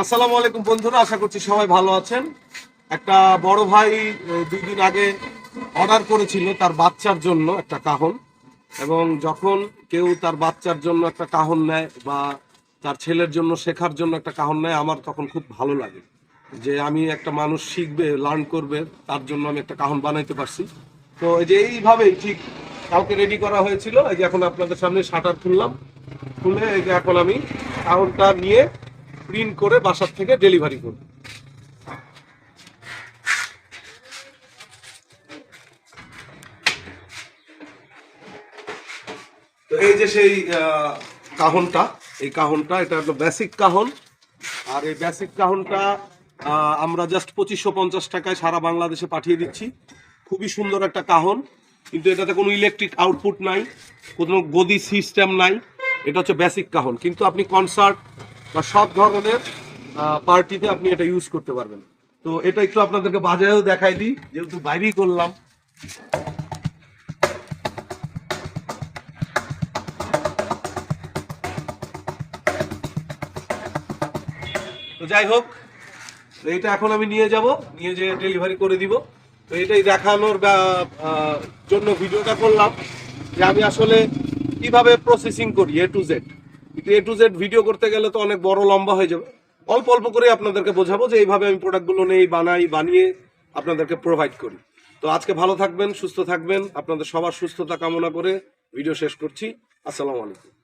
আসসালামু আলাইকুম বন্ধুরা, আশা করছি সবাই ভালো আছেন। একটা বড় ভাই 2 দিন আগে অর্ডার করেছিল তার বাচ্চার জন্য একটা কাহন। এবং যখন কেউ তার বাচ্চার জন্য একটা কাহন নেয় বা তার ছেলের জন্য শেখার জন্য একটা কাহন নেয়, আমার তখন খুব ভালো লাগে যে আমি একটা মানুষ শিখবে, লার্ন করবে, তার জন্য আমি একটা কাহন বানাইতে পারছি। তো এই যে এইভাবেই ঠিক কাউকে রেডি করা হয়েছিল। এই যে এখন আপনাদের সামনে শাটার খুললাম, খুলে এই যে এখন আমি কাহনটা নিয়ে প্রিন্ট করে বাসার থেকে ডেলিভারি করব। তো এই যে সেই কাহনটা, এই কাহনটা এটা হলো বেসিক কাহন। আর এই বেসিক কাহনটা আমরা জাস্ট 2550 টাকায় সারা বাংলাদেশে পাঠিয়ে দিচ্ছি। খুবই সুন্দর একটা কাহন, কিন্তু এটাতে কোনো ইলেকট্রিক আউটপুট নাই, কোনো গদি সিস্টেম নাই। এটা হচ্ছে বেসিক কাহন, কিন্তু আপনি কনসার্ট বা সব ধরনের পার্টিতে আপনি এটা ইউজ করতে পারবেন। তো এটা একটু আপনাদেরকে বাজারেও দেখাই দিই, যেহেতু বাইরেই করলাম। তো যাই হোক, এইটা এখন আমি নিয়ে যাব, নিয়ে যেয়ে ডেলিভারি করে দিব। তো এটাই দেখানোর জন্য ভিডিওটা করলাম যে আমি আসলে কিভাবে প্রসেসিং করি এ টু জেড। কিন্তু এ টু জেড ভিডিও করতে গেলে তো অনেক বড় লম্বা হয়ে যাবে। অল্প অল্প করে আপনাদেরকে বোঝাবো যে এইভাবে আমি প্রোডাক্টগুলো নেই, বানাই, বানিয়ে আপনাদেরকে প্রোভাইড করি। তো আজকে ভালো থাকবেন, সুস্থ থাকবেন। আপনাদের সবার সুস্থতা কামনা করে ভিডিও শেষ করছি। আসসালামু আলাইকুম।